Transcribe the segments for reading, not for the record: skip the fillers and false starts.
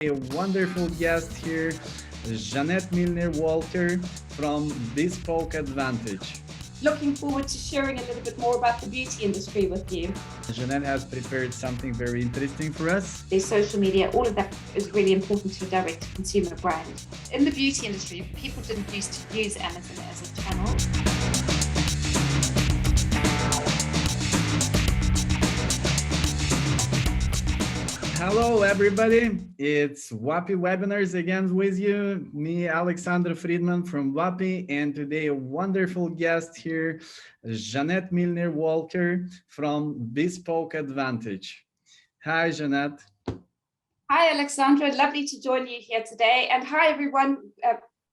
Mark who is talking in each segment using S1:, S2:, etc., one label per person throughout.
S1: A wonderful guest here, Jeanette Milner-Walker from Bespoke Advantage.
S2: Looking forward to sharing a little bit more about the beauty industry with you.
S1: Jeanette has prepared something very interesting for us.
S2: There's social media, all of that is really important to a direct-to-consumer brand. In the beauty industry, people didn't used to use Amazon as a channel.
S1: Hello, everybody. It's WAPI Webinars again with you. Me, Alexander Fridman from WAPI, and today a wonderful guest here, Jeanette Milner-Walker from Bespoke Advantage. Hi, Jeanette.
S2: Hi, Alexandra. Lovely to join you here today. And hi, everyone.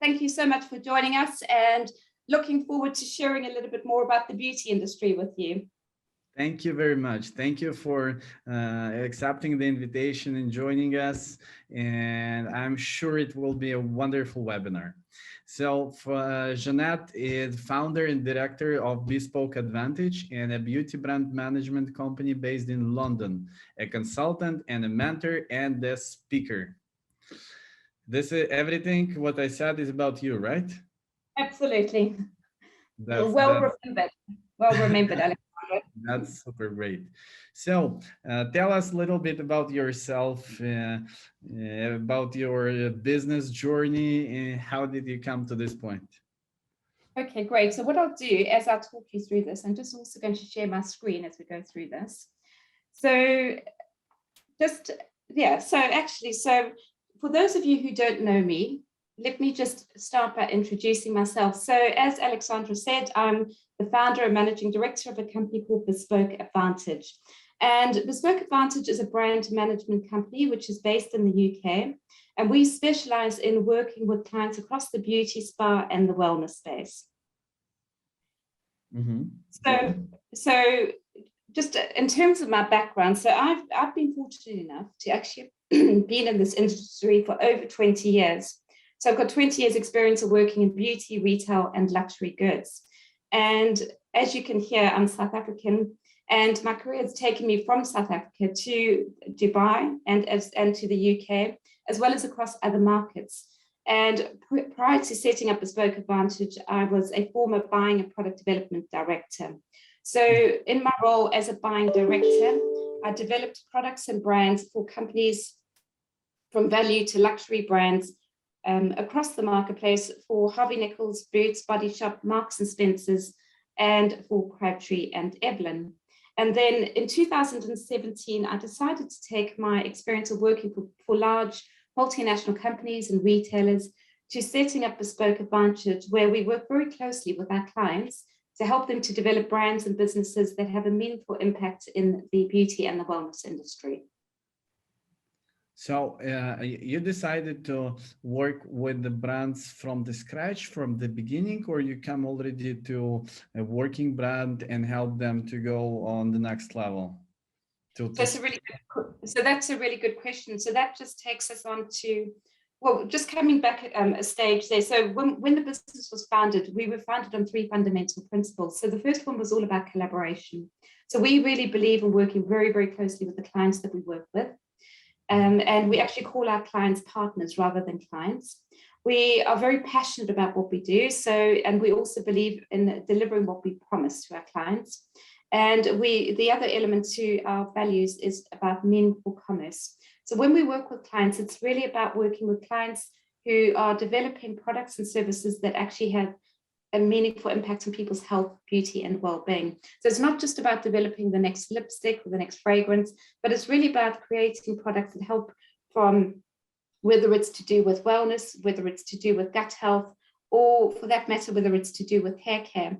S2: Thank you so much for joining us and looking forward to sharing a little bit more about the beauty industry with you.
S1: Thank you very much. Thank you for accepting the invitation and joining us. And I'm sure it will be a wonderful webinar. So Jeanette is founder and director of Bespoke Advantage and a beauty brand management company based in London, a consultant and a mentor and a speaker. This is everything what I said is about you, right?
S2: Absolutely. Well remembered, Alex.
S1: That's super great. So tell us a little bit about yourself, about your business journey, and how did you come to this point?
S2: Okay, great. So what I'll do as I talk you through this, I'm just also going to share my screen as we go through this. So so for those of you who don't know me, let me just start by introducing myself. So as Alexandra said, I'm the founder and managing director of a company called Bespoke Advantage. And Bespoke Advantage is a brand management company which is based in the UK. And we specialize in working with clients across the beauty, spa, and the wellness space.
S1: Mm-hmm.
S2: So just in terms of my background, so I've been fortunate enough to actually been in this industry for over 20 years. So I've got 20 years experience of working in beauty, retail, and luxury goods. And as you can hear, I'm South African, and my career has taken me from South Africa to Dubai and to the UK, as well as across other markets. And prior to setting up Bespoke Advantage, I was a former buying and product development director. So in my role as a buying director, I developed products and brands for companies from value to luxury brands across the marketplace for Harvey Nichols, Boots, Body Shop, Marks and Spencer's, and for Crabtree and Evelyn. And then in 2017, I decided to take my experience of working for large multinational companies and retailers to setting up Bespoke Advantage, where we work very closely with our clients to help them to develop brands and businesses that have a meaningful impact in the beauty and the wellness industry.
S1: So you decided to work with the brands from the scratch, from the beginning, or you come already to a working brand and help them to go on the next level? That's a
S2: really good question. So that just takes us on to, well, just coming back a stage there. So when the business was founded, we were founded on 3 fundamental principles. So the first one was all about collaboration. So we really believe in working very, very closely with the clients that we work with. And we actually call our clients partners rather than clients. We are very passionate about what we do. And we also believe in delivering what we promise to our clients. And the other element to our values is about meaningful commerce. So when we work with clients, it's really about working with clients who are developing products and services that actually have a meaningful impact on people's health, beauty, and well-being. So it's not just about developing the next lipstick or the next fragrance, but it's really about creating products that help from whether it's to do with wellness, whether it's to do with gut health, or for that matter, whether it's to do with hair care.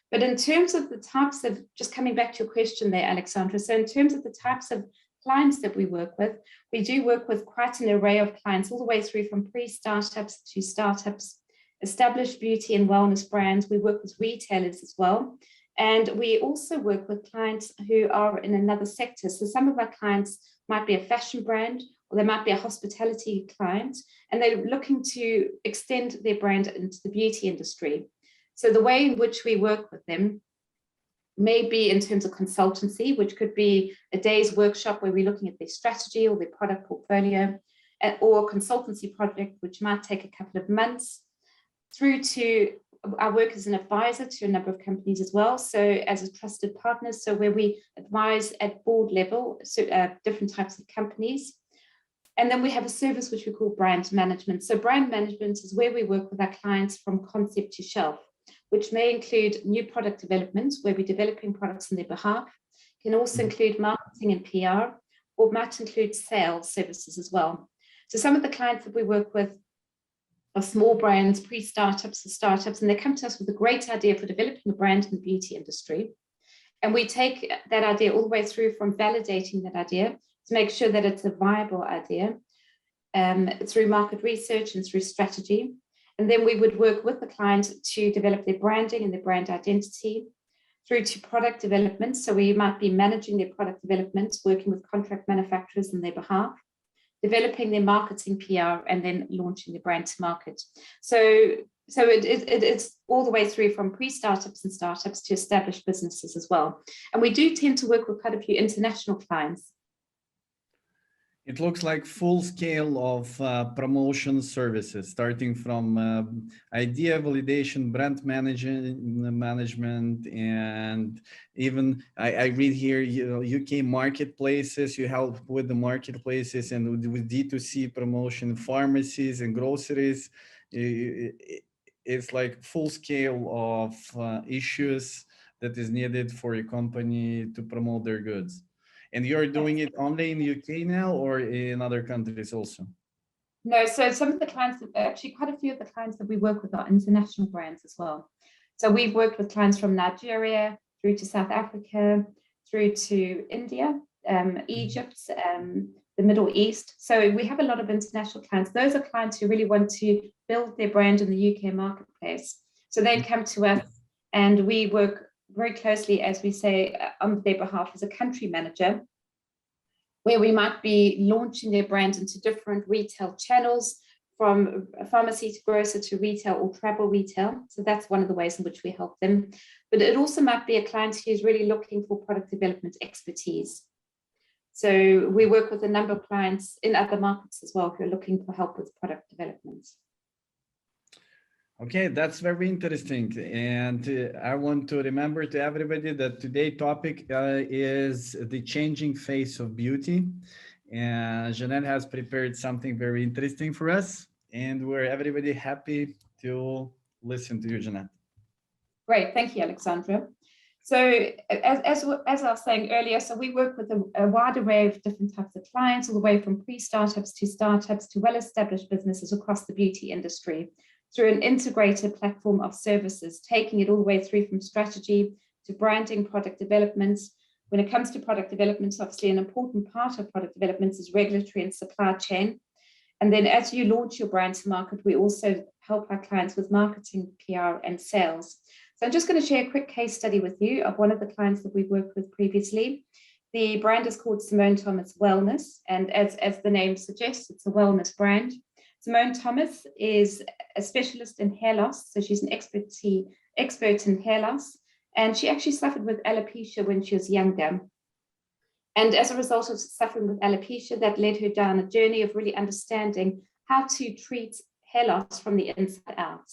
S2: But in terms of the types of, just coming back to your question there, Alexandra, so in terms of the types of clients that we work with, we do work with quite an array of clients, all the way through from pre-startups to startups, established beauty and wellness brands. We work with retailers as well. And we also work with clients who are in another sector. So some of our clients might be a fashion brand, or they might be a hospitality client, and they're looking to extend their brand into the beauty industry. So the way in which we work with them may be in terms of consultancy, which could be a day's workshop where we're looking at their strategy or their product portfolio. or a consultancy project, which might take a couple of months, through to I work as an advisor to a number of companies as well. So as a trusted partner, so where we advise at board level, so different types of companies. And then we have a service which we call brand management. So brand management is where we work with our clients from concept to shelf, which may include new product development, where we're developing products on their behalf, can also include marketing and PR, or might include sales services as well. So some of the clients that we work with are small brands, pre-startups or startups, and they come to us with a great idea for developing a brand in the beauty industry. And we take that idea all the way through from validating that idea to make sure that it's a viable idea through market research and through strategy. And then we would work with the client to develop their branding and their brand identity through to product development. So we might be managing their product development, working with contract manufacturers on their behalf, developing their marketing PR, and then launching the brand to market. So it's all the way through from pre-startups and startups to established businesses as well. And we do tend to work with quite a few international clients.
S1: It looks like full scale of promotion services, starting from idea validation, brand management, and even I read here, UK marketplaces. You help with the marketplaces and with D2C promotion, pharmacies and groceries. It's like full scale of issues that is needed for a company to promote their goods. And you're doing it only in the UK now or in other countries also?
S2: No, so some of the clients, actually quite a few of the clients that we work with are international brands as well. So we've worked with clients from Nigeria through to South Africa, through to India, Egypt, the Middle East. So we have a lot of international clients. Those are clients who really want to build their brand in the UK marketplace. So they come to us and we work very closely, as we say, on their behalf as a country manager, where we might be launching their brand into different retail channels, from pharmacy to grocer to retail or travel retail. So that's one of the ways in which we help them. But it also might be a client who's really looking for product development expertise. So we work with a number of clients in other markets as well who are looking for help with product development.
S1: Okay, that's very interesting. And I want to remember to everybody that today's topic is the changing face of beauty. And Jeanette has prepared something very interesting for us. And we're everybody happy to listen to you, Jeanette.
S2: Great, thank you, Alexandra. So as I was saying earlier, so we work with a wide array of different types of clients, all the way from pre-startups to well-established businesses across the beauty industry, through an integrated platform of services, taking it all the way through from strategy to branding, product development. When it comes to product development, obviously an important part of product development is regulatory and supply chain. And then as you launch your brand to market, we also help our clients with marketing, PR, and sales. So I'm just going to share a quick case study with you of one of the clients that we've worked with previously. The brand is called Simone Thomas Wellness, and as the name suggests, it's a wellness brand. Simone Thomas is a specialist in hair loss, so she's an expert in hair loss, and she actually suffered with alopecia when she was younger. And as a result of suffering with alopecia, that led her down a journey of really understanding how to treat hair loss from the inside out.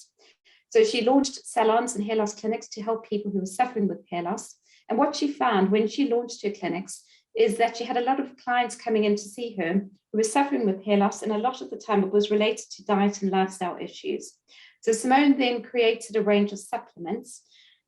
S2: So she launched salons and hair loss clinics to help people who were suffering with hair loss. And what she found when she launched her clinics is that she had a lot of clients coming in to see her who were suffering with hair loss, and a lot of the time it was related to diet and lifestyle issues. So Simone then created a range of supplements.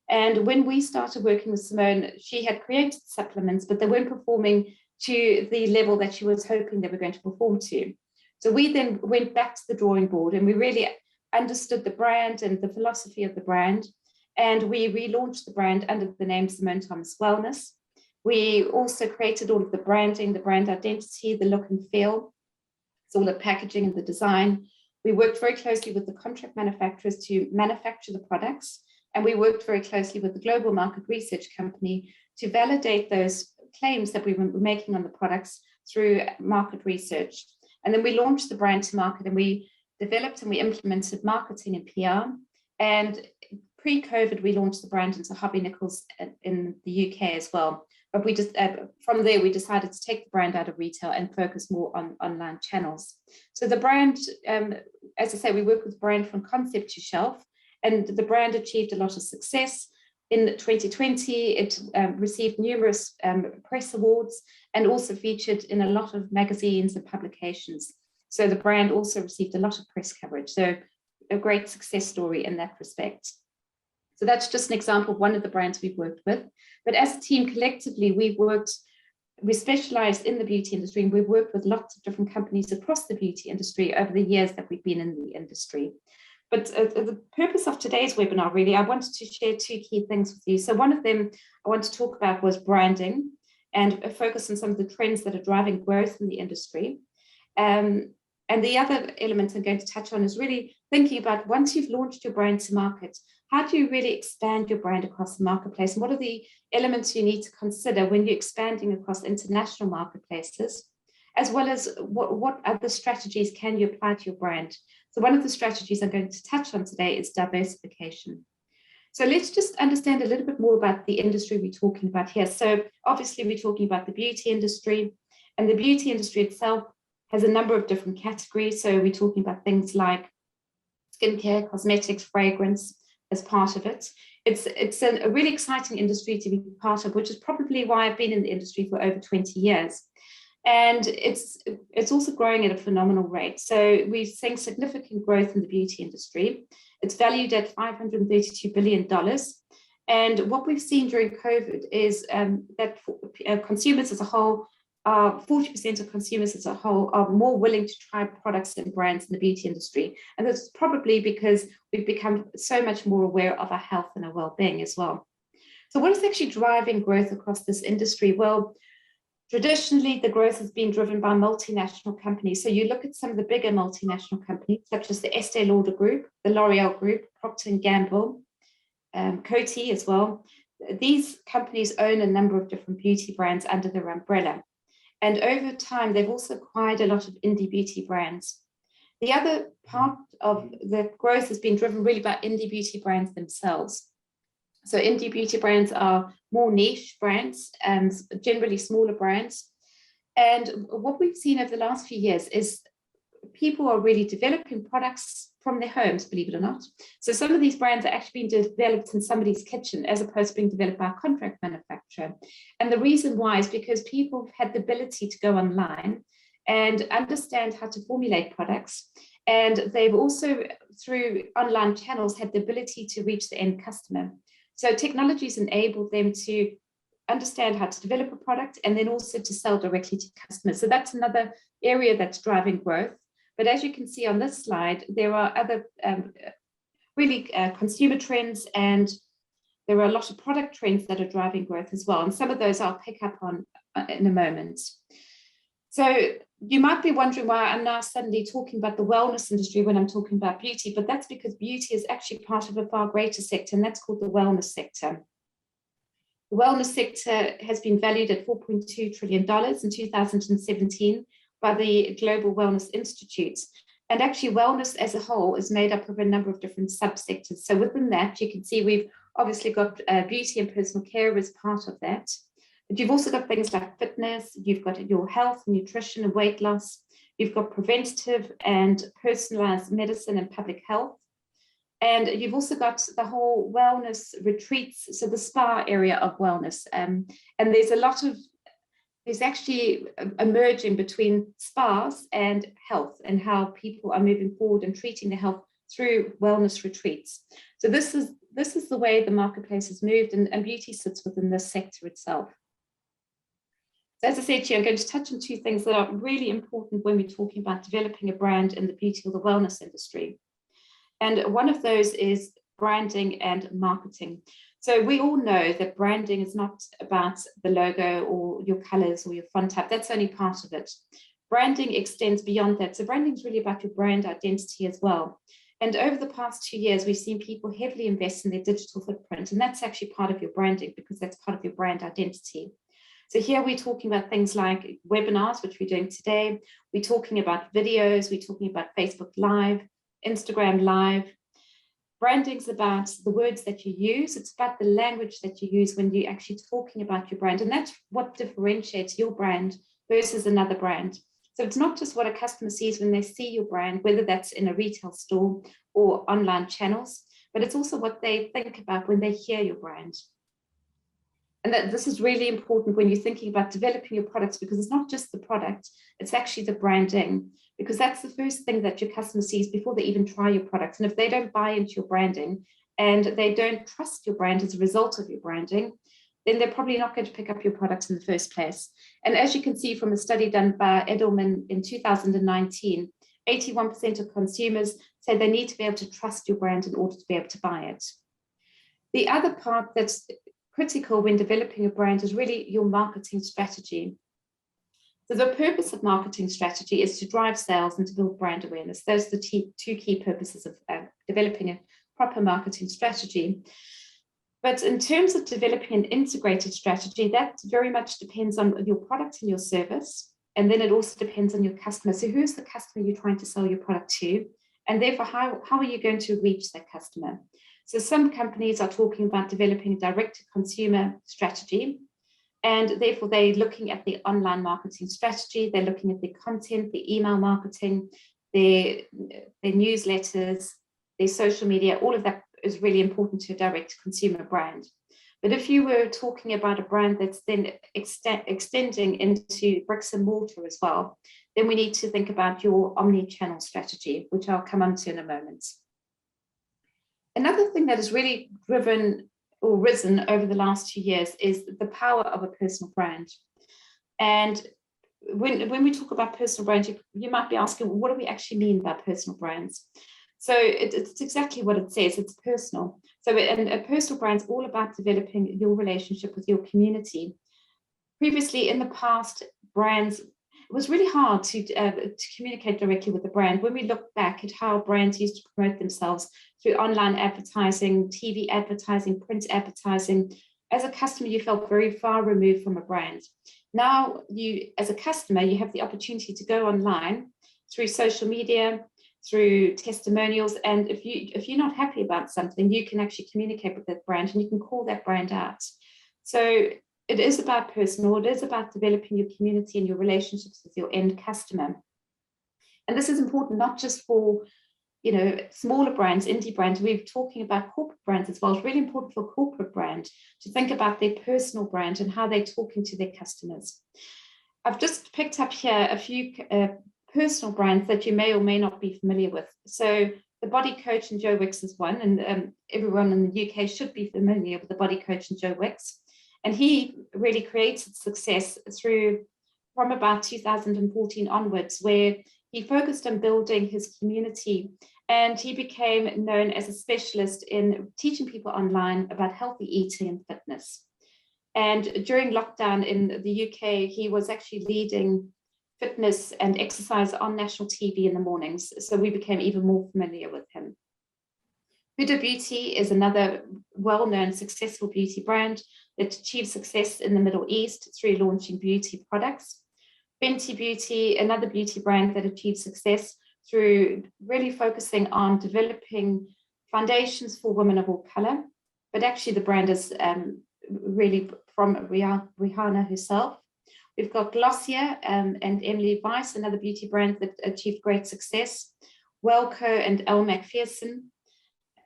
S2: And when we started working with Simone, she had created supplements, but they weren't performing to the level that she was hoping they were going to perform to. So we then went back to the drawing board and we really understood the brand and the philosophy of the brand. And we relaunched the brand under the name Simone Thomas Wellness. We also created all of the branding, the brand identity, the look and feel, so all the packaging and the design. We worked very closely with the contract manufacturers to manufacture the products. And we worked very closely with the global market research company to validate those claims that we were making on the products through market research. And then we launched the brand to market, and we developed and we implemented marketing and PR. And pre-COVID, we launched the brand into Hobby Nichols in the UK as well, but we just from there we decided to take the brand out of retail and focus more on online channels. So the brand, as I say, we work with brand from concept to shelf, and the brand achieved a lot of success. In 2020, it received numerous press awards and also featured in a lot of magazines and publications. So the brand also received a lot of press coverage. So a great success story in that respect. So that's just an example of one of the brands we've worked with. But as a team collectively, we specialized in the beauty industry, and we've worked with lots of different companies across the beauty industry over the years that we've been in the industry. But the purpose of today's webinar, really, I wanted to share two key things with you. So one of them I want to talk about was branding and focus on some of the trends that are driving growth in the industry. And the other element I'm going to touch on is really thinking about, once you've launched your brand to market, how do you really expand your brand across the marketplace? And what are the elements you need to consider when you're expanding across international marketplaces, as well as what other strategies can you apply to your brand? So one of the strategies I'm going to touch on today is diversification. So let's just understand a little bit more about the industry we're talking about here. So obviously we're talking about the beauty industry, and the beauty industry itself has a number of different categories. So we're talking about things like skincare, cosmetics, fragrance as part of it. It's a really exciting industry to be part of, which is probably why I've been in the industry for over 20 years. And it's also growing at a phenomenal rate. So we're seeing significant growth in the beauty industry. It's valued at $532 billion. And what we've seen during COVID is that consumers as a whole, 40% of consumers as a whole are more willing to try products and brands in the beauty industry. And that's probably because we've become so much more aware of our health and our well-being as well. So what is actually driving growth across this industry? Well, traditionally, the growth has been driven by multinational companies. So you look at some of the bigger multinational companies, such as the Estee Lauder Group, the L'Oreal Group, Procter & Gamble, Coty as well. These companies own a number of different beauty brands under their umbrella. And over time, they've also acquired a lot of indie beauty brands. The other part of the growth has been driven really by indie beauty brands themselves. So indie beauty brands are more niche brands and generally smaller brands. And what we've seen over the last few years is people are really developing products from their homes, believe it or not. So some of these brands are actually being developed in somebody's kitchen as opposed to being developed by a contract manufacturer. And the reason why is because people have had the ability to go online and understand how to formulate products. And they've also, through online channels, had the ability to reach the end customer. So technologies enabled them to understand how to develop a product and then also to sell directly to customers. So that's another area that's driving growth. But as you can see on this slide, there are other consumer trends, and there are a lot of product trends that are driving growth as well. And some of those I'll pick up on in a moment. So you might be wondering why I'm now suddenly talking about the wellness industry when I'm talking about beauty, but that's because beauty is actually part of a far greater sector, and that's called the wellness sector. The wellness sector has been valued at $4.2 trillion in 2017 by the Global Wellness Institutes. And actually wellness as a whole is made up of a number of different subsectors. So within that, you can see we've obviously got beauty and personal care as part of that. But you've also got things like fitness, you've got your health, nutrition and weight loss, you've got preventative and personalized medicine and public health. And you've also got the whole wellness retreats, so the spa area of wellness. And there's actually a merging between spas and health and how people are moving forward and treating their health through wellness retreats. So this is the way the marketplace has moved, and beauty sits within this sector itself. So as I said to you, I'm going to touch on two things that are really important when we're talking about developing a brand in the beauty or the wellness industry. And one of those is branding and marketing. So we all know that branding is not about the logo or your colors or your font type. That's only part of it. Branding extends beyond that. So branding is really about your brand identity as well. And over the past 2 years, we've seen people heavily invest in their digital footprint. And that's actually part of your branding because that's part of your brand identity. So here we're talking about things like webinars, which we're doing today. We're talking about videos. We're talking about Facebook Live, Instagram Live. Branding's about the words that you use. It's about the language that you use when you're actually talking about your brand. And that's what differentiates your brand versus another brand. So it's not just what a customer sees when they see your brand, whether that's in a retail store or online channels, but it's also what they think about when they hear your brand. And that this is really important when you're thinking about developing your products, because it's not just the product, it's actually the branding, because that's the first thing that your customer sees before they even try your product. And if they don't buy into your branding and they don't trust your brand as a result of your branding, then they're probably not going to pick up your products in the first place. And as you can see from a study done by Edelman in 2019, 81% of consumers say they need to be able to trust your brand in order to be able to buy it. The other part that's critical when developing a brand is really your marketing strategy. So the purpose of marketing strategy is to drive sales and to build brand awareness. Those are the two key purposes of developing a proper marketing strategy. But in terms of developing an integrated strategy, that very much depends on your product and your service. And then it also depends on your customer. So who's the customer you're trying to sell your product to? And therefore, how are you going to reach that customer? So some companies are talking about developing a direct-to-consumer strategy. And therefore, they're looking at the online marketing strategy. They're looking at the content, the email marketing, their newsletters, their social media. All of that is really important to a direct consumer brand. But if you were talking about a brand that's then extending into bricks and mortar as well, then we need to think about your omni-channel strategy, which I'll come on to in a moment. Another thing that has really driven or risen over the last 2 years is the power of a personal brand. And when we talk about personal brands, you might be asking, what do we actually mean by personal brands? So it's exactly what it says, it's personal. So a personal brand is all about developing your relationship with your community. Previously, in the past, brands, it was really hard to communicate directly with the brand. When we look back at how brands used to promote themselves through online advertising, TV advertising, print advertising, as a customer, you felt very far removed from a brand. Now, you, as a customer, you have the opportunity to go online through social media, through testimonials, and if you're not happy about something, you can actually communicate with that brand and you can call that brand out. So it is about personal, it is about developing your community and your relationships with your end customer. And this is important not just for, you know, smaller brands, indie brands. We're talking about corporate brands as well. It's really important for a corporate brand to think about their personal brand and how they're talking to their customers. I've just picked up here a few personal brands that you may or may not be familiar with. So the Body Coach and Joe Wicks is one, and everyone in the UK should be familiar with the Body Coach and Joe Wicks. And he really created success from about 2014 onwards, where he focused on building his community, and he became known as a specialist in teaching people online about healthy eating and fitness. And during lockdown in the UK, he was actually leading fitness and exercise on national TV in the mornings. So we became even more familiar with him. Huda Beauty is another well-known successful beauty brand that achieved success in the Middle East through launching beauty products. Fenty Beauty, another beauty brand that achieved success through really focusing on developing foundations for women of all color. But actually the brand is really from Rihanna herself. We've got Glossier and Emily Weiss, another beauty brand that achieved great success. Wellco and Elle Macpherson,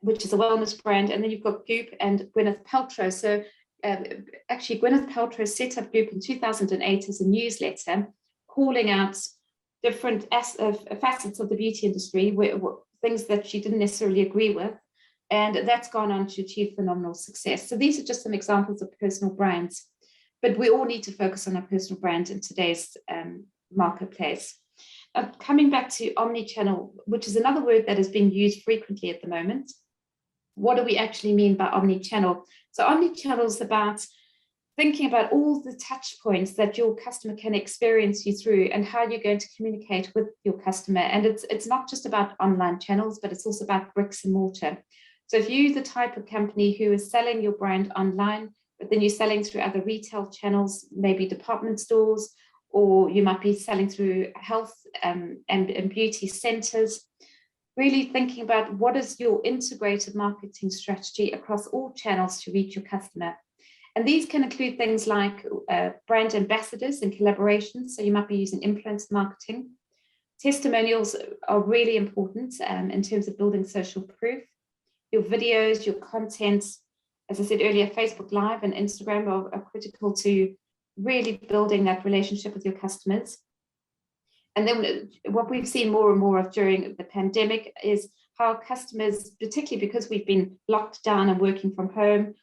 S2: which is a wellness brand. And then you've got Goop and Gwyneth Paltrow. So actually Gwyneth Paltrow set up Goop in 2008 as a newsletter, calling out different facets of the beauty industry, things that she didn't necessarily agree with. And that's gone on to achieve phenomenal success. So these are just some examples of personal brands. But we all need to focus on our personal brand in today's marketplace. Coming back to omnichannel, which is another word that is being used frequently at the moment. What do we actually mean by omnichannel? So omnichannel is about thinking about all the touch points that your customer can experience you through and how you're going to communicate with your customer. And it's not just about online channels, but it's also about bricks and mortar. So if you're the type of company who is selling your brand online, but then you're selling through other retail channels, maybe department stores, or you might be selling through health and beauty centers, really thinking about what is your integrated marketing strategy across all channels to reach your customer. And these can include things like brand ambassadors and collaborations. So you might be using influencer marketing. Testimonials are really important in terms of building social proof. Your videos, your content, as I said earlier, Facebook Live and Instagram are critical to really building that relationship with your customers. And then what we've seen more and more of during the pandemic is how customers, particularly because we've been locked down and working from home,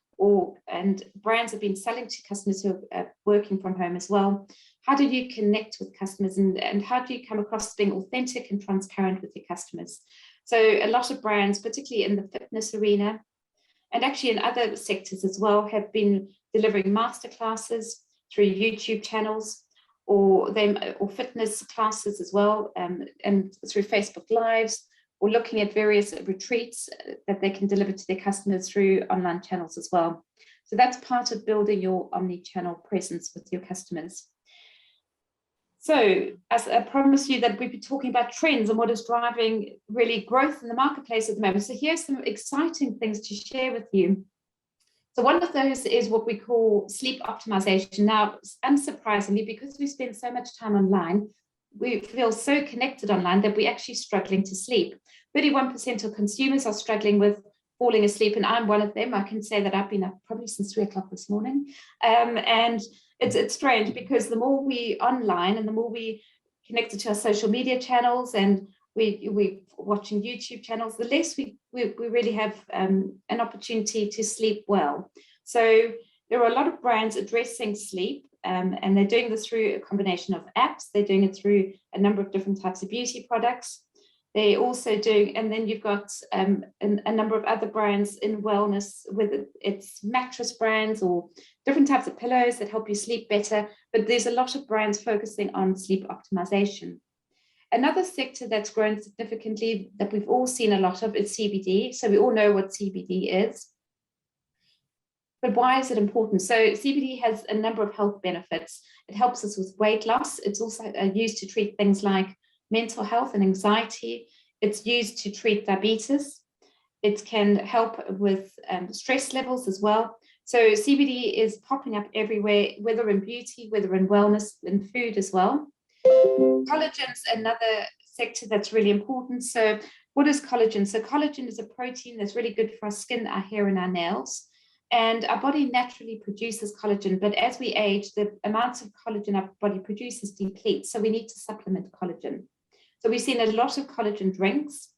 S2: and brands have been selling to customers who are working from home as well. How do you connect with customers, and how do you come across being authentic and transparent with your customers? So a lot of brands, particularly in the fitness arena, and actually in other sectors as well, have been delivering masterclasses through YouTube channels, or fitness classes as well, and through Facebook Lives, or looking at various retreats that they can deliver to their customers through online channels as well. So that's part of building your omni-channel presence with your customers. So as I promised you that we'd be talking about trends and what is driving really growth in the marketplace at the moment. So here's some exciting things to share with you. So one of those is what we call sleep optimization. Now, unsurprisingly, because we spend so much time online, we feel so connected online that we're actually struggling to sleep. 31% of consumers are struggling with falling asleep, and I'm one of them. I can say that I've been up probably since 3 o'clock this morning. And it's strange because the more we online and the more we connected to our social media channels and we're watching YouTube channels, the less we really have an opportunity to sleep well. So there are a lot of brands addressing sleep, and they're doing this through a combination of apps. They're doing it through a number of different types of beauty products. They're also doing, and then you've got a number of other brands in wellness, whether it's mattress brands or different types of pillows that help you sleep better. But there's a lot of brands focusing on sleep optimization. Another sector that's grown significantly that we've all seen a lot of is CBD. So we all know what CBD is. But why is it important? So CBD has a number of health benefits. It helps us with weight loss. It's also used to treat things like mental health and anxiety. It's used to treat diabetes. It can help with stress levels as well. So CBD is popping up everywhere, whether in beauty, whether in wellness, in food as well. Collagen's another sector that's really important. So what is collagen? So collagen is a protein that's really good for our skin, our hair, and our nails. And our body naturally produces collagen, but as we age, the amounts of collagen our body produces depletes. So we need to supplement collagen. So we've seen a lot of collagen drinks,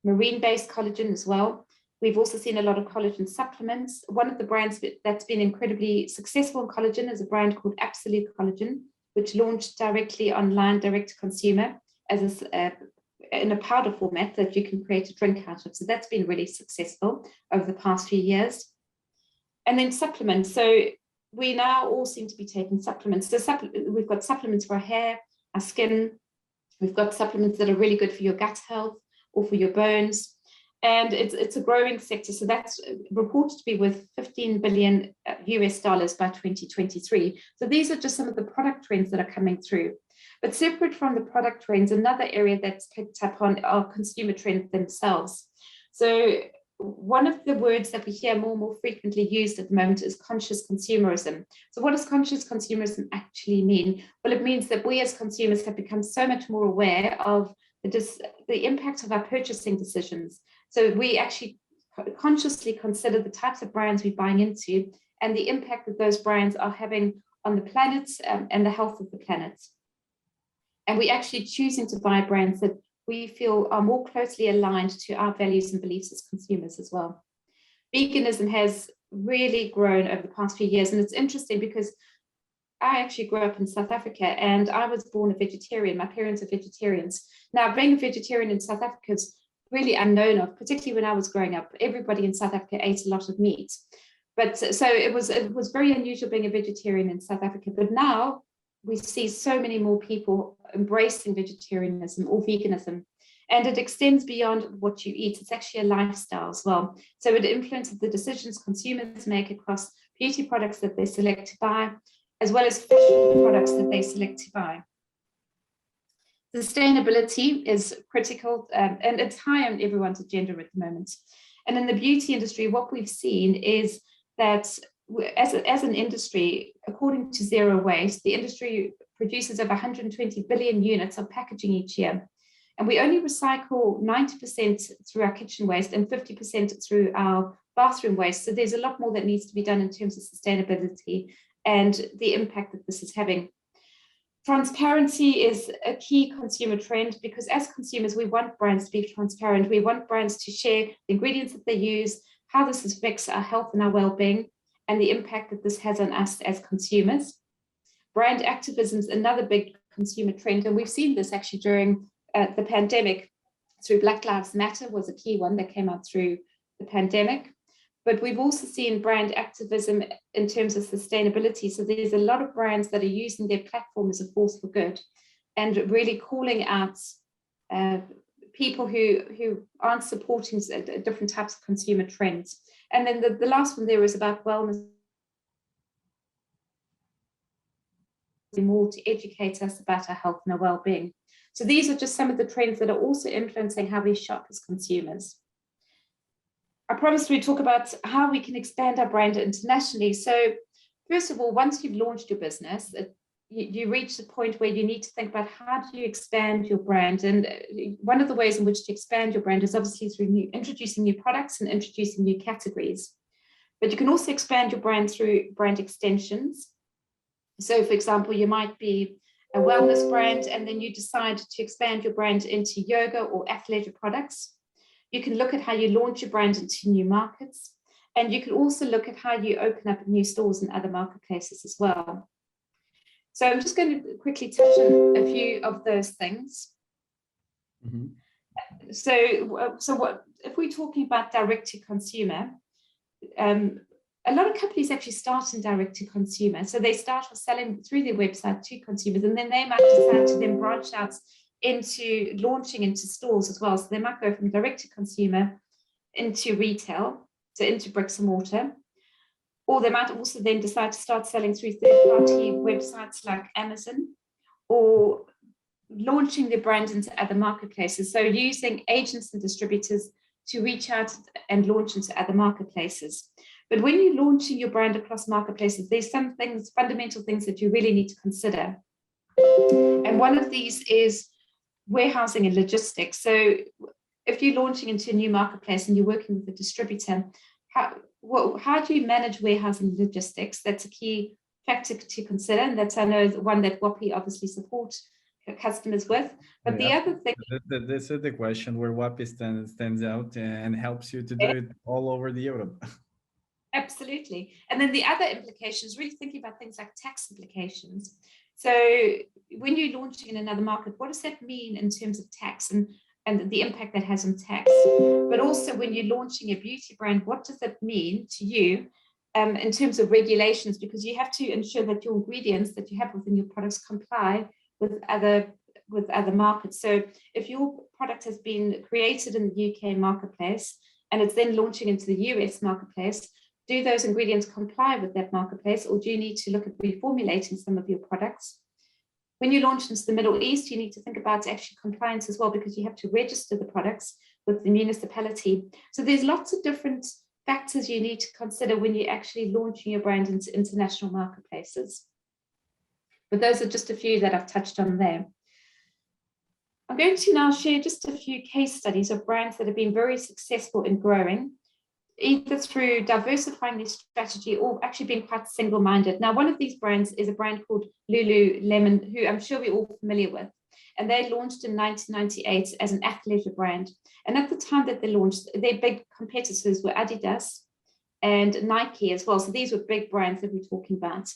S2: marine-based collagen as well. We've also seen a lot of collagen supplements. One of the brands that's been incredibly successful in collagen is a brand called Absolute Collagen, which launched directly online, direct to consumer, as in a powder format that you can create a drink out of. So that's been really successful over the past few years. And then supplements. So we now all seem to be taking supplements. So we've got supplements for our hair, our skin. We've got supplements that are really good for your gut health or for your bones. And it's a growing sector. So that's reported to be worth $15 billion US by 2023. So these are just some of the product trends that are coming through. But separate from the product trends, another area that's picked up on are consumer trends themselves. So one of the words that we hear more and more frequently used at the moment is conscious consumerism. So what does conscious consumerism actually mean? Well, it means that we as consumers have become so much more aware of the impact of our purchasing decisions. So we actually consciously consider the types of brands we're buying into and the impact that those brands are having on the planet and the health of the planet. And we're actually choosing to buy brands that we feel are more closely aligned to our values and beliefs as consumers as well. Veganism has really grown over the past few years, and it's interesting because I actually grew up in South Africa and I was born a vegetarian. My parents are vegetarians. Now, being a vegetarian in South Africa is really unknown of, particularly when I was growing up. Everybody in South Africa ate a lot of meat. But so it was very unusual being a vegetarian in South Africa. But now we see so many more people embracing vegetarianism or veganism, and it extends beyond what you eat. It's actually a lifestyle as well. So it influences the decisions consumers make across beauty products that they select to buy, as well as fashion products that they select to buy. Sustainability is critical, and it's high on everyone's agenda at the moment. And in the beauty industry, what we've seen is that as an industry, according to Zero Waste, the industry produces over 120 billion units of packaging each year. And we only recycle 90% through our kitchen waste and 50% through our bathroom waste. So there's a lot more that needs to be done in terms of sustainability and the impact that this is having. Transparency is a key consumer trend because as consumers, we want brands to be transparent. We want brands to share the ingredients that they use, how this affects our health and our well-being, and the impact that this has on us as consumers. Brand activism is another big consumer trend, and we've seen this actually during the pandemic through Black Lives Matter was a key one that came out through the pandemic. But we've also seen brand activism in terms of sustainability. So there's a lot of brands that are using their platform as a force for good and really calling out people who aren't supporting different types of consumer trends. And then the last one there is about wellness, more to educate us about our health and our well-being. So these are just some of the trends that are also influencing how we shop as consumers. I promised we'd talk about how we can expand our brand internationally. So first of all, once you've launched your business, you reach the point where you need to think about how do you expand your brand. And one of the ways in which to expand your brand is obviously through introducing new products and introducing new categories. But you can also expand your brand through brand extensions. So for example, you might be a wellness brand and then you decide to expand your brand into yoga or athleisure products. You can look at how you launch your brand into new markets. And you can also look at how you open up new stores in other marketplaces as well. So I'm just going to quickly touch on a few of those things. Mm-hmm. So what if we're talking about direct to consumer, a lot of companies actually start in direct to consumer. So they start with selling through their website to consumers, and then they might decide to then branch out into launching into stores as well. So they might go from direct to consumer into retail, so into bricks and mortar. Or they might also then decide to start selling through third-party websites like Amazon, or launching their brand into other marketplaces. So using agents and distributors to reach out and launch into other marketplaces. But when you're launching your brand across marketplaces, there's some things, fundamental things that you really need to consider. And one of these is warehousing and logistics. So if you're launching into a new marketplace and you're working with a distributor, how do you manage warehousing and logistics? That's a key factor to consider. And that's, I know, the one that WAPI obviously support customers with. But the other thing...
S1: This is the question where WAPI stands out and helps you to do it all over the Europe.
S2: Absolutely. And then the other implications, really thinking about things like tax implications. So when you're launching in another market, what does that mean in terms of tax and the impact that has on tax? But also when you're launching a beauty brand, what does that mean to you in terms of regulations? Because you have to ensure that your ingredients that you have within your products comply with other markets. So if your product has been created in the UK marketplace and it's then launching into the US marketplace, do those ingredients comply with that marketplace, or do you need to look at reformulating some of your products? When you launch into the Middle East, you need to think about actually compliance as well, because you have to register the products with the municipality. So there's lots of different factors you need to consider when you're actually launching your brand into international marketplaces. But those are just a few that I've touched on there. I'm going to now share just a few case studies of brands that have been very successful in growing, either through diversifying their strategy or actually being quite single-minded. Now, one of these brands is a brand called Lululemon, who I'm sure we're all familiar with. And they launched in 1998 as an athleisure brand. And at the time that they launched, their big competitors were Adidas and Nike as well. So these were big brands that we're talking about.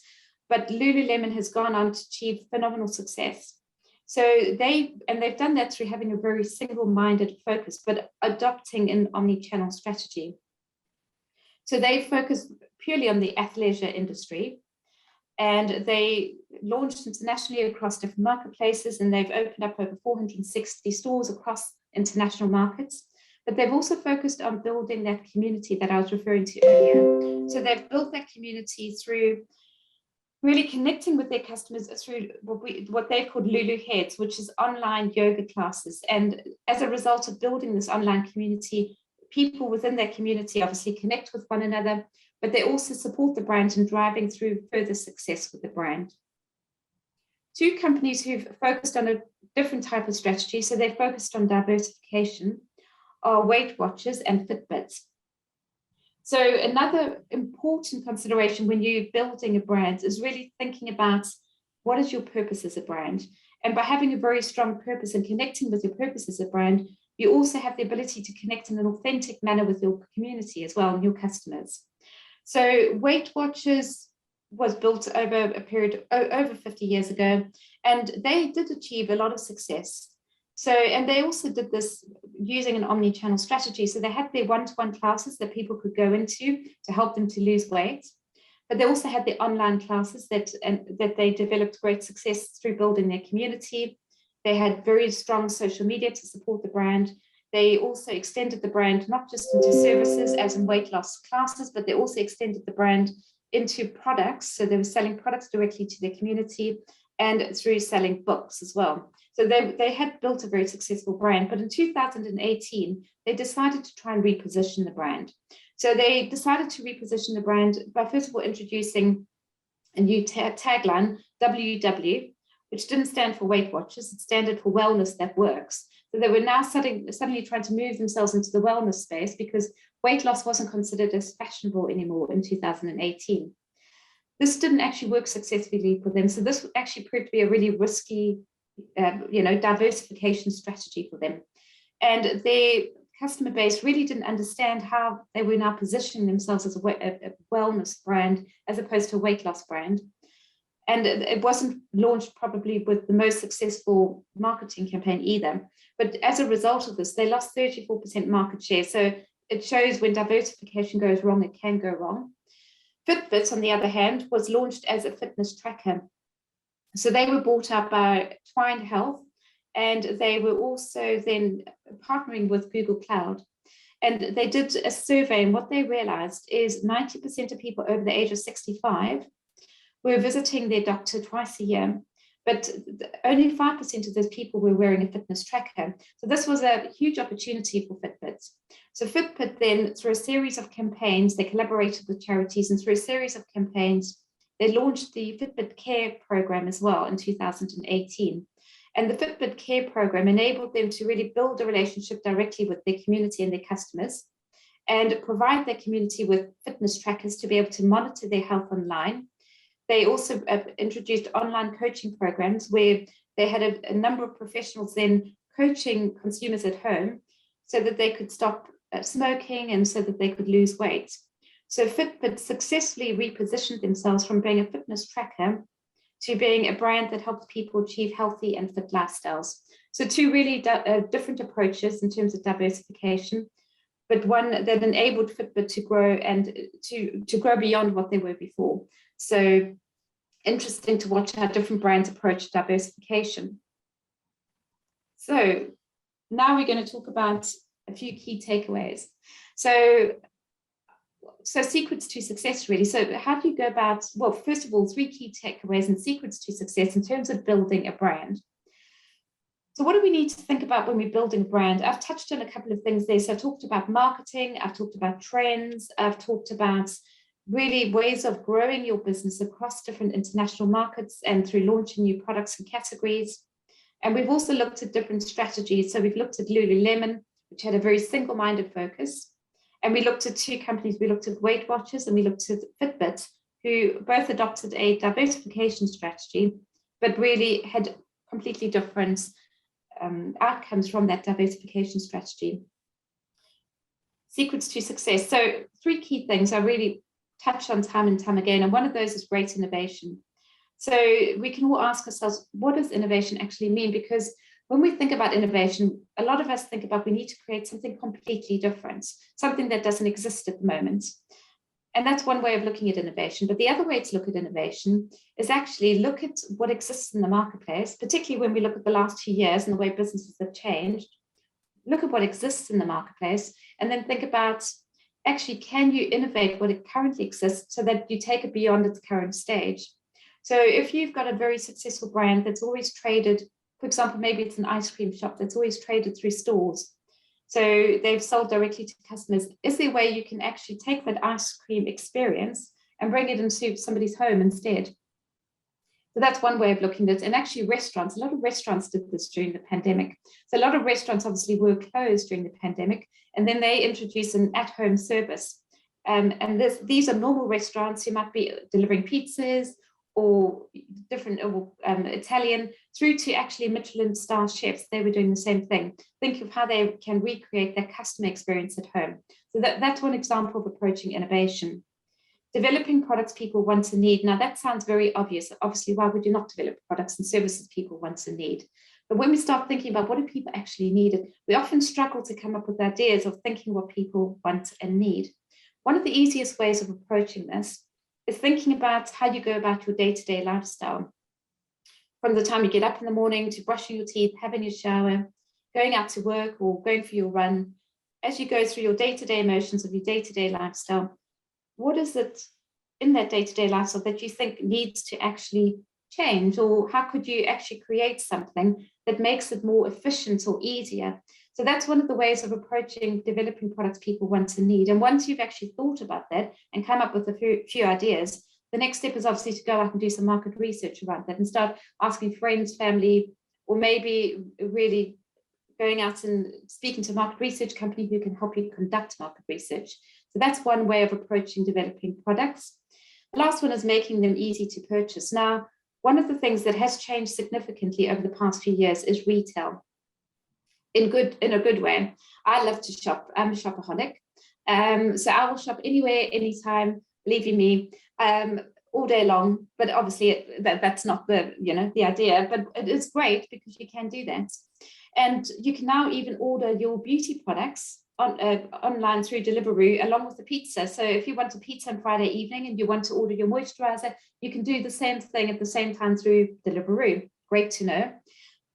S2: But Lululemon has gone on to achieve phenomenal success. So they've done that through having a very single-minded focus, but adopting an omnichannel strategy. So they focus purely on the athleisure industry, and they launched internationally across different marketplaces, and they've opened up over 460 stores across international markets. But they've also focused on building that community that I was referring to earlier. So they've built that community through really connecting with their customers through what they've called Lulu Heads, which is online yoga classes. And as a result of building this online community, people within that community obviously connect with one another, but they also support the brand in driving through further success with the brand. Two companies who've focused on a different type of strategy, so they've focused on diversification, are Weight Watchers and Fitbit. So another important consideration when you're building a brand is really thinking about what is your purpose as a brand. And by having a very strong purpose and connecting with your purpose as a brand, you also have the ability to connect in an authentic manner with your community as well and your customers. So Weight Watchers was built over a period over 50 years ago, and they did achieve a lot of success. So, and they also did this using an omni-channel strategy. So they had their one-to-one classes that people could go into to help them to lose weight. But they also had the online classes that they developed great success through building their community. They had very strong social media to support the brand. They also extended the brand not just into services as in weight loss classes, but they also extended the brand into products. So they were selling products directly to their community and through selling books as well. So they had built a very successful brand, but in 2018, they decided to try and reposition the brand. So they decided to reposition the brand by first of all introducing a new tagline, WW, which didn't stand for Weight Watchers, it stood for Wellness That Works. So they were now suddenly trying to move themselves into the wellness space because weight loss wasn't considered as fashionable anymore in 2018. This didn't actually work successfully for them. So this actually proved to be a really risky diversification strategy for them. And their customer base really didn't understand how they were now positioning themselves as a wellness brand as opposed to a weight loss brand. And it wasn't launched probably with the most successful marketing campaign either. But as a result of this, they lost 34% market share. So it shows when diversification goes wrong, it can go wrong. Fitbit, on the other hand, was launched as a fitness tracker. So they were bought up by Twine Health, and they were also then partnering with Google Cloud. And they did a survey, and what they realized is 90% of people over the age of 65 were visiting their doctor twice a year, but only 5% of those people were wearing a fitness tracker. So this was a huge opportunity for Fitbit. So Fitbit then, through a series of campaigns, they collaborated with charities, and through a series of campaigns, they launched the Fitbit Care program as well in 2018. And the Fitbit Care program enabled them to really build a relationship directly with their community and their customers and provide their community with fitness trackers to be able to monitor their health online. They also introduced online coaching programs where they had a number of professionals then coaching consumers at home so that they could stop smoking and so that they could lose weight. So Fitbit successfully repositioned themselves from being a fitness tracker to being a brand that helps people achieve healthy and fit lifestyles. So two really different approaches in terms of diversification, but one that enabled Fitbit to grow and to grow beyond what they were before. So interesting to watch how different brands approach diversification. So now we're going to talk about a few key takeaways. So secrets to success, really. So how do you go about, well, first of all, 3 key takeaways and secrets to success in terms of building a brand. So what do we need to think about when we're building a brand? I've touched on a couple of things there. So I've talked about marketing, I've talked about trends, I've talked about really ways of growing your business across different international markets and through launching new products and categories. And we've also looked at different strategies. So we've looked at Lululemon, which had a very single-minded focus. And we looked at 2 companies. We looked at Weight Watchers and we looked at Fitbit, who both adopted a diversification strategy, but really had completely different outcomes from that diversification strategy. Secrets to success. So 3 key things I really touch on time and time again. And one of those is great innovation. So we can all ask ourselves, what does innovation actually mean? Because when we think about innovation, a lot of us think about we need to create something completely different, something that doesn't exist at the moment. And that's one way of looking at innovation. But the other way to look at innovation is actually look at what exists in the marketplace, particularly when we look at the last 2 years and the way businesses have changed. Look at what exists in the marketplace and then think about, actually, can you innovate what it currently exists so that you take it beyond its current stage? So if you've got a very successful brand that's always traded, for example, maybe it's an ice cream shop that's always traded through stores, so they've sold directly to customers, is there a way you can actually take that ice cream experience and bring it into somebody's home instead? So that's one way of looking at it. And actually restaurants, a lot of restaurants did this during the pandemic. So a lot of restaurants obviously were closed during the pandemic, and then they introduced an at-home service. And these are normal restaurants who might be delivering pizzas or different Italian through to actually Michelin star chefs. They were doing the same thing. Think of how they can recreate their customer experience at home. So that's one example of approaching innovation. Developing products people want and need. Now that sounds very obvious. Obviously, why would you not develop products and services people want and need? But when we start thinking about what do people actually need, we often struggle to come up with ideas of thinking what people want and need. One of the easiest ways of approaching this is thinking about how you go about your day-to-day lifestyle. From the time you get up in the morning to brushing your teeth, having your shower, going out to work or going for your run, as you go through your day-to-day motions of your day-to-day lifestyle, what is it in that day-to-day lifestyle that you think needs to actually change, or how could you actually create something that makes it more efficient or easier? So that's one of the ways of approaching developing products people want and need. And once you've actually thought about that and come up with a few ideas, the next step is obviously to go out and do some market research around that and start asking friends, family, or maybe really going out and speaking to a market research company who can help you conduct market research. So that's one way of approaching developing products. The last one is making them easy to purchase. Now, one of the things that has changed significantly over the past few years is retail. In a good way. I love to shop. I'm a shopaholic. So I will shop anywhere, anytime, believe you me, all day long. But obviously that's not the idea, but it is great because you can do that. And you can now even order your beauty products online through Deliveroo along with the pizza. So if you want a pizza on Friday evening and you want to order your moisturizer, you can do the same thing at the same time through Deliveroo. Great to know.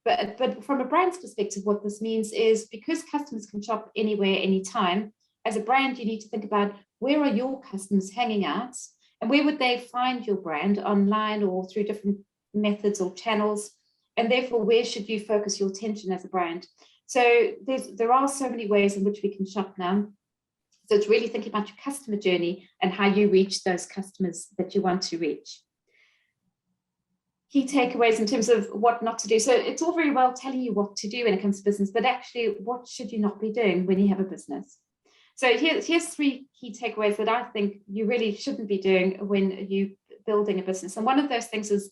S2: But from a brand's perspective, what this means is because customers can shop anywhere, anytime, as a brand, you need to think about where are your customers hanging out and where would they find your brand online or through different methods or channels. And therefore, where should you focus your attention as a brand? So there are so many ways in which we can shop now. So it's really thinking about your customer journey and how you reach those customers that you want to reach. Key takeaways in terms of what not to do. So it's all very well telling you what to do when it comes to business, but actually what should you not be doing when you have a business? So here's 3 key takeaways that I think you really shouldn't be doing when you're building a business. And one of those things is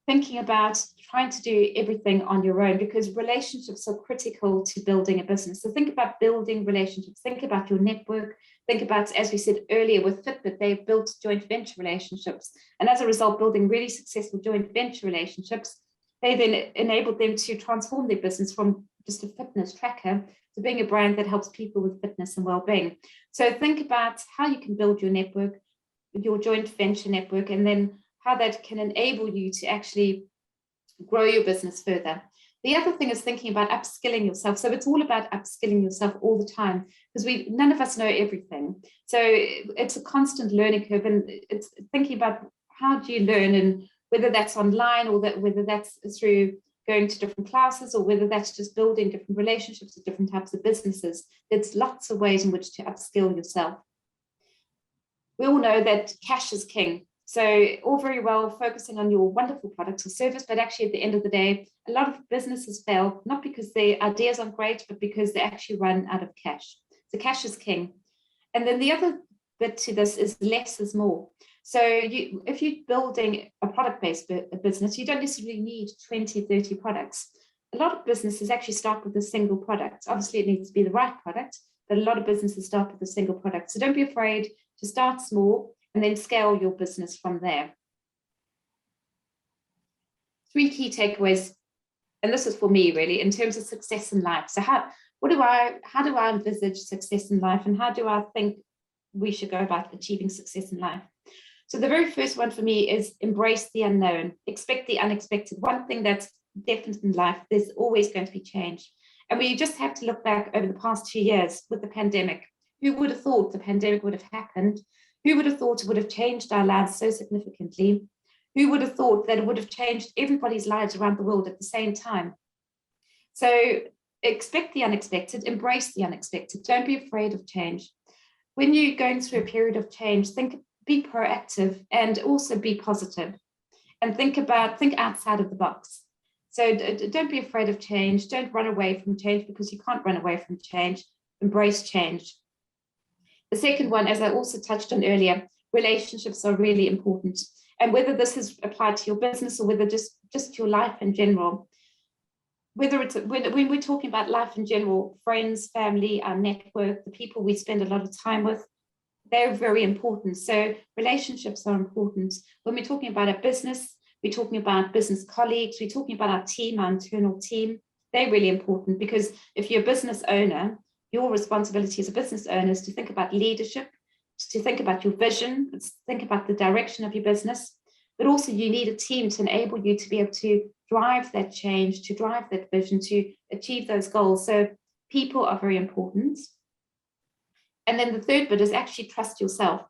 S2: thinking about trying to do everything on your own, because relationships are critical to building a business. So think about building relationships, think about your network, think about, as we said earlier with Fitbit, they've built joint venture relationships. And as a result, building really successful joint venture relationships, they then enabled them to transform their business from just a fitness tracker to being a brand that helps people with fitness and well-being. So think about how you can build your network, your joint venture network, and then how that can enable you to actually grow your business further. The other thing is thinking about upskilling yourself. So it's all about upskilling yourself all the time, because none of us know everything. So it's a constant learning curve, and it's thinking about how do you learn, and whether that's online or whether that's through going to different classes or whether that's just building different relationships with different types of businesses. There's lots of ways in which to upskill yourself. We all know that cash is king. So all very well focusing on your wonderful product or service, but actually at the end of the day, a lot of businesses fail, not because their ideas aren't great, but because they actually run out of cash. So cash is king. And then the other bit to this is less is more. So if you're building a product-based business, you don't necessarily need 20, 30 products. A lot of businesses actually start with a single product. Obviously, it needs to be the right product, but a lot of businesses start with a single product. So don't be afraid to start small and then scale your business from there. 3 key takeaways, and this is for me really, in terms of success in life. So how do I envisage success in life, and how do I think we should go about achieving success in life? So the very first one for me is embrace the unknown, expect the unexpected. One thing that's definite in life, there's always going to be change. And we just have to look back over the past 2 years with the pandemic. Who would have thought the pandemic would have happened? Who would have thought it would have changed our lives so significantly? Who would have thought that it would have changed everybody's lives around the world at the same time? So expect the unexpected, embrace the unexpected. Don't be afraid of change. When you're going through a period of change, be proactive and also be positive, and think outside of the box. So don't be afraid of change. Don't run away from change, because you can't run away from change. Embrace change. The second one, as I also touched on earlier, relationships are really important. And whether this is applied to your business or whether just your life in general, whether it's when we're talking about life in general, friends, family, our network, the people we spend a lot of time with, they're very important. So relationships are important. When we're talking about a business, we're talking about business colleagues, we're talking about our team, our internal team. They're really important, because if you're a business owner, your responsibility as a business owner is to think about leadership, to think about your vision, to think about the direction of your business, but also you need a team to enable you to be able to drive that change, to drive that vision, to achieve those goals. So people are very important. And then the third bit is actually trust yourself,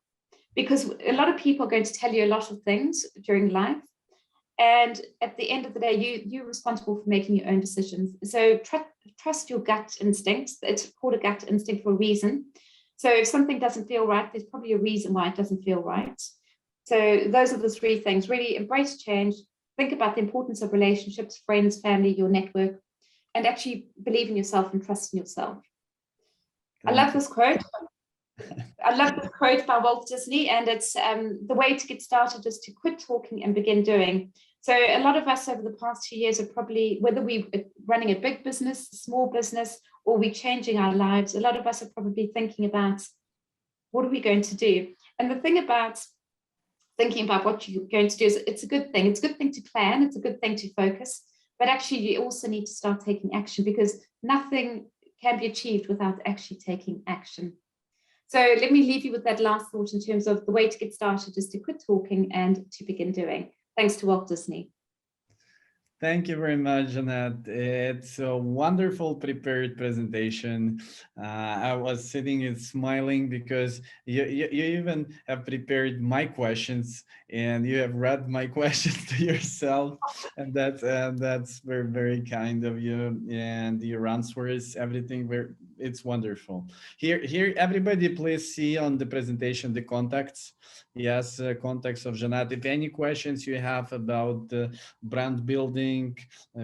S2: because a lot of people are going to tell you a lot of things during life. And at the end of the day, you're responsible for making your own decisions. So trust your gut instincts. It's called a gut instinct for a reason. So if something doesn't feel right, there's probably a reason why it doesn't feel right. So those are the three things. Really embrace change, think about the importance of relationships, friends, family, your network, and actually believe in yourself and trust in yourself. I love this quote. I love this quote by Walt Disney, and it's the way to get started is to quit talking and begin doing. So a lot of us over the past 2 years are probably, whether we're running a big business, a small business, or we're changing our lives, a lot of us are probably thinking about, what are we going to do? And the thing about thinking about what you're going to do is it's a good thing. It's a good thing to plan. It's a good thing to focus. But actually, you also need to start taking action, because nothing can be achieved without actually taking action. So let me leave you with that last thought in terms of the way to get started is to quit talking and to begin doing. Thanks to Walt Disney.
S1: Thank you very much, Jeanette. It's a wonderful prepared presentation. I was sitting and smiling because you even have prepared my questions, and you have read my questions to yourself, and that's very, very kind of you. And your answers, everything, it's wonderful. Here, everybody, please see on the presentation the contacts. Yes, contacts of Jeanette. If any questions you have about brand building,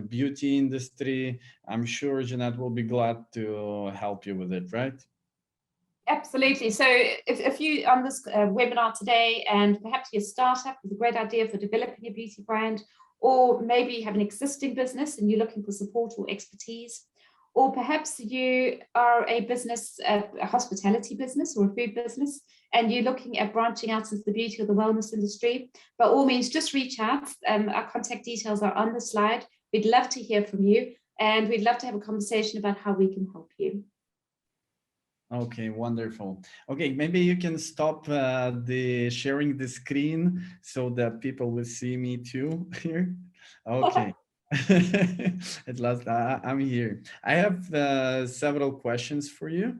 S1: beauty industry, I'm sure Jeanette will be glad to help you with it, right?
S2: Absolutely. So if you on this webinar today, and perhaps you're a startup with a great idea for developing a beauty brand, or maybe you have an existing business and you're looking for support or expertise, or perhaps you are a business, a hospitality business or a food business, and you're looking at branching out into the beauty or the wellness industry, by all means, just reach out. Our contact details are on the slide. We'd love to hear from you, and we'd love to have a conversation about how we can help you.
S1: Okay, wonderful. Okay, maybe you can stop the sharing the screen so that people will see me too here. Okay. At last, I'm here. I have several questions for you.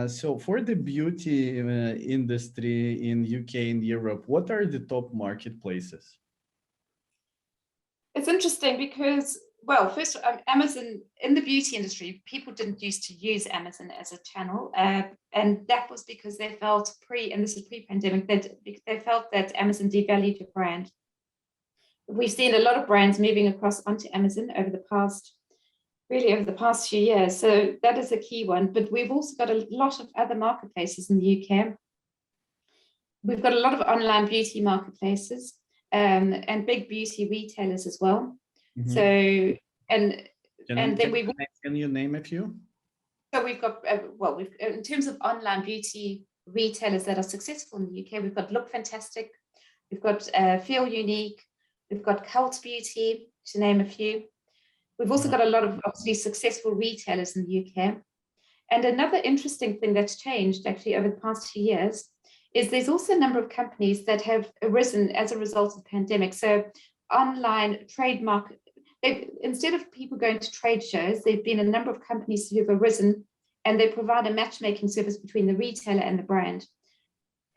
S1: So for the beauty industry in UK and Europe, what are the top marketplaces?
S2: It's interesting because, well, first, Amazon, in the beauty industry, people didn't used to use Amazon as a channel. And that was because they felt and this is pre-pandemic, that they felt that Amazon devalued your brand. We've seen a lot of brands moving across onto Amazon over the past few years. So that is a key one. But we've also got a lot of other marketplaces in the UK. We've got a lot of online beauty marketplaces and big beauty retailers as well. Mm-hmm. So,
S1: can you name a few?
S2: So we've got, in terms of online beauty retailers that are successful in the UK, we've got Look Fantastic, we've got Feel Unique, we've got Cult Beauty, to name a few. We've also got a lot of obviously successful retailers in the UK. And another interesting thing that's changed actually over the past few years is there's also a number of companies that have arisen as a result of the pandemic. So online trademark, instead of people going to trade shows, there've been a number of companies who have arisen, and they provide a matchmaking service between the retailer and the brand,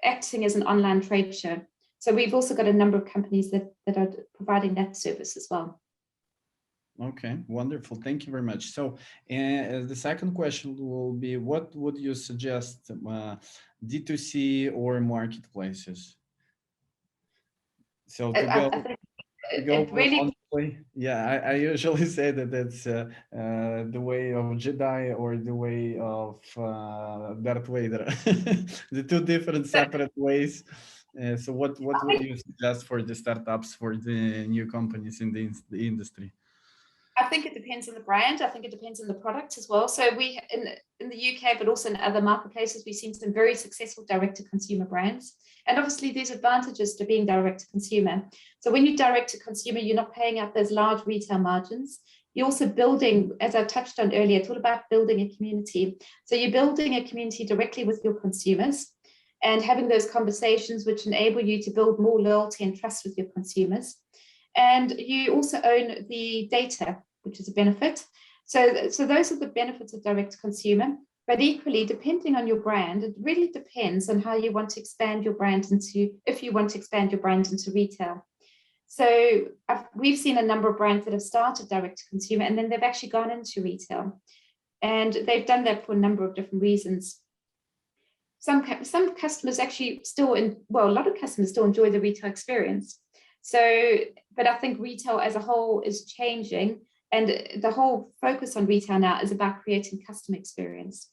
S2: acting as an online trade show. So we've also got a number of companies that are providing that service as well.
S1: Okay, wonderful. Thank you very much. So the second question will be, what would you suggest, D2C or marketplaces? So to
S2: I think
S1: go
S2: it really,
S1: honestly, yeah, I usually say that that's the way of Jedi or the way of Darth Vader, the two different separate ways. So what would you suggest for the startups, for the new companies in the industry?
S2: I think it depends on the brand. I think it depends on the product as well. So we in the UK, but also in other marketplaces, we've seen some very successful direct-to-consumer brands. And obviously there's advantages to being direct-to-consumer. So when you're direct-to-consumer, you're not paying out those large retail margins. You're also building, as I touched on earlier, it's all about building a community. So you're building a community directly with your consumers and having those conversations which enable you to build more loyalty and trust with your consumers. And you also own the data, which is a benefit. So those are the benefits of direct consumer. But equally, depending on your brand, it really depends on how you want to expand your brand into, if you want to expand your brand into retail. So we've seen a number of brands that have started direct to consumer and then they've actually gone into retail. And they've done that for a number of different reasons. Some customers actually still, a lot of customers still enjoy the retail experience. So, but I think retail as a whole is changing, and the whole focus on retail now is about creating customer experience.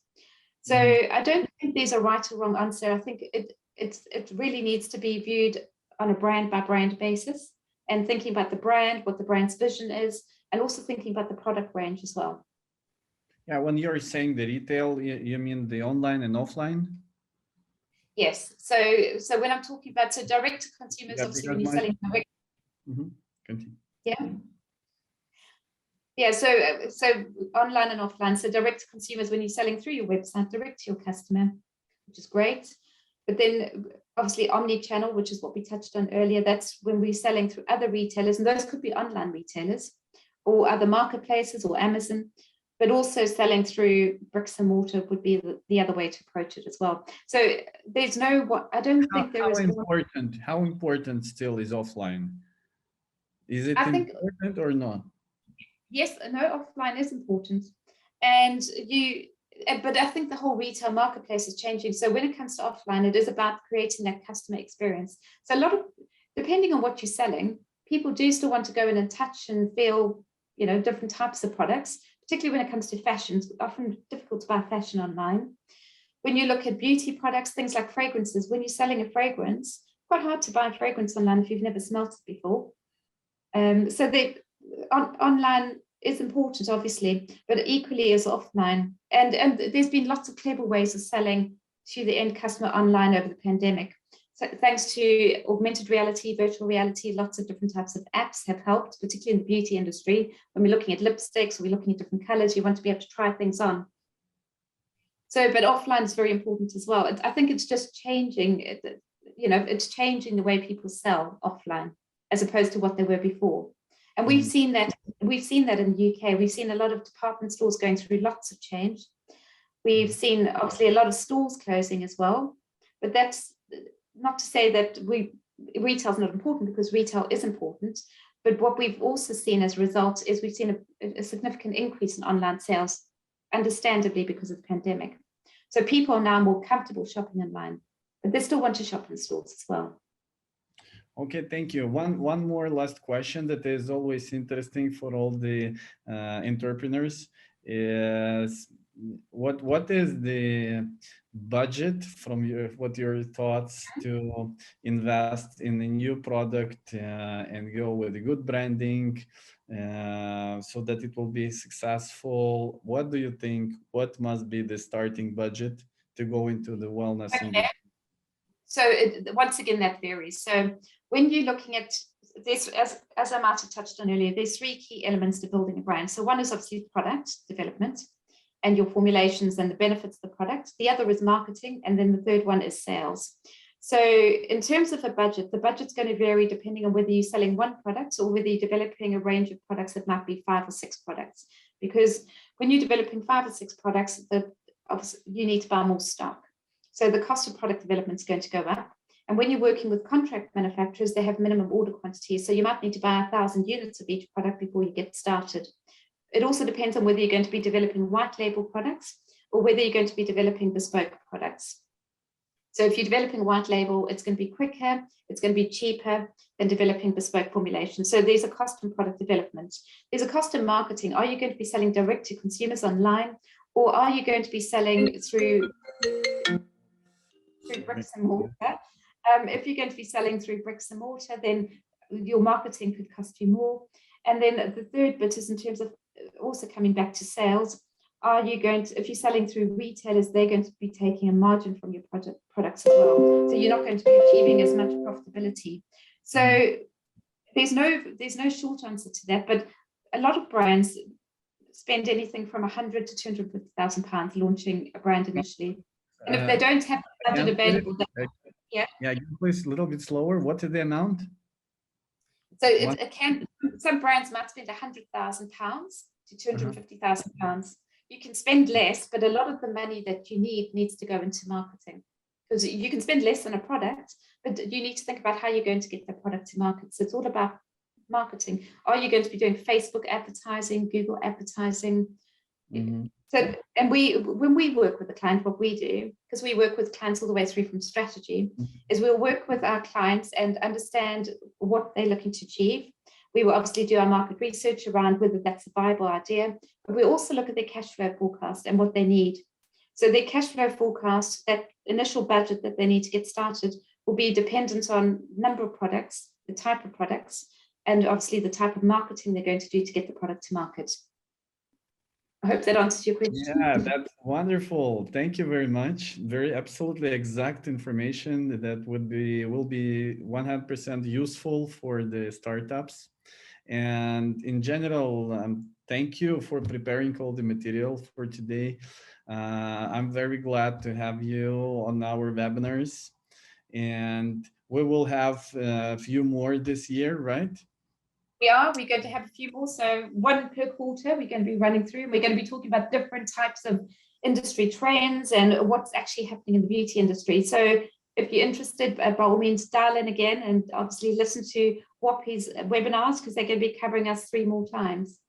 S2: So I don't think there's a right or wrong answer. I think it really needs to be viewed on a brand by brand basis and thinking about the brand, what the brand's vision is, and also thinking about the product range as well.
S1: Yeah, when you're saying the retail, you mean the online and offline?
S2: Yes. So when I'm talking about direct to consumers, yeah, obviously when you're selling direct.
S1: Continue.
S2: Yeah. Yeah. So online and offline. So direct to consumers when you're selling through your website, direct to your customer, which is great. But then obviously omnichannel, which is what we touched on earlier. That's when we're selling through other retailers, and those could be online retailers or other marketplaces or Amazon. But also selling through bricks and mortar would be the other way to approach it as well. So there's no, I don't think there is.
S1: How important still is offline? Is it important or not?
S2: Yes, no, offline is important. But I think the whole retail marketplace is changing. So when it comes to offline, it is about creating that customer experience. So depending on what you're selling, people do still want to go in and touch and feel, different types of products. Particularly when it comes to fashion, it's often difficult to buy fashion online. When you look at beauty products, things like fragrances, when you're selling a fragrance, it's quite hard to buy a fragrance online if you've never smelt it before. So online is important, obviously, but equally is offline. And there's been lots of clever ways of selling to the end customer online over the pandemic. So thanks to augmented reality, virtual reality, lots of different types of apps have helped, particularly in the beauty industry. When we're looking at lipsticks, or we're looking at different colors, you want to be able to try things on. So, but offline is very important as well. I think it's just changing, it's changing the way people sell offline as opposed to what they were before. And we've seen that in the UK. We've seen a lot of department stores going through lots of change. We've seen obviously a lot of stores closing as well, but that's not to say that retail is not important, because retail is important. But what we've also seen as a result is we've seen a significant increase in online sales, understandably because of the pandemic. So people are now more comfortable shopping online, but they still want to shop in stores as well.
S1: Okay, thank you. One more last question that is always interesting for all the entrepreneurs is what is the budget from your thoughts to invest in a new product and go with a good branding so that it will be successful? What do you think? What must be the starting budget to go into the wellness industry?
S2: So once again, that varies. So when you're looking at this, as I might have touched on earlier, there's three key elements to building a brand. So one is obviously product development and your formulations and the benefits of the product. The other is marketing. And then the third one is sales. So in terms of a budget, the budget's going to vary depending on whether you're selling one product or whether you're developing a range of products that might be 5 or 6 products. Because when you're developing 5 or 6 products, you need to buy more stock. So the cost of product development is going to go up. And when you're working with contract manufacturers, they have minimum order quantities. So you might need to buy 1,000 units of each product before you get started. It also depends on whether you're going to be developing white label products or whether you're going to be developing bespoke products. So if you're developing white label, it's going to be quicker, it's going to be cheaper than developing bespoke formulations. So there's a cost in product development. There's a cost in marketing. Are you going to be selling direct to consumers online, or are you going to be selling through bricks and mortar? If you're going to be selling through bricks and mortar, then your marketing could cost you more. And then the third bit is in terms of also coming back to sales. Are you going to, if you're selling through retailers, they're going to be taking a margin from your products as well. So you're not going to be achieving as much profitability. So there's no short answer to that, but a lot of brands spend anything from 100 to 250,000 pounds launching a brand initially. And if they don't have the budget available,
S1: yeah, please a little bit slower. What is the amount?
S2: So it can, some brands might spend 100,000 pounds to 250,000 pounds. You can spend less, but a lot of the money that you need needs to go into marketing, because you can spend less on a product, but you need to think about how you're going to get the product to market. So it's all about marketing. Are you going to be doing Facebook advertising, Google advertising? So, and when we work with a client, what we do, because we work with clients all the way through from strategy, is we'll work with our clients and understand what they're looking to achieve. We will obviously do our market research around whether that's a viable idea, but we also look at their cash flow forecast and what they need. So their cash flow forecast, that initial budget that they need to get started, will be dependent on number of products, the type of products, and obviously the type of marketing they're going to do to get the product to market. I hope that answers your question.
S1: Yeah, that's wonderful. Thank you very much. Very absolutely exact information that will be 100% useful for the startups. And in general, thank you for preparing all the material for today. I'm very glad to have you on our webinars, and we will have a few more this year, right?
S2: We're going to have a few more, so one per quarter we're going to be running through, and we're going to be talking about different types of industry trends and what's actually happening in the beauty industry. So if you're interested, by all means dial in again and obviously listen to WAPI's webinars, because they're going to be covering us 3 more times.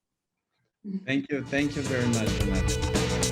S1: Thank you very much, Annette.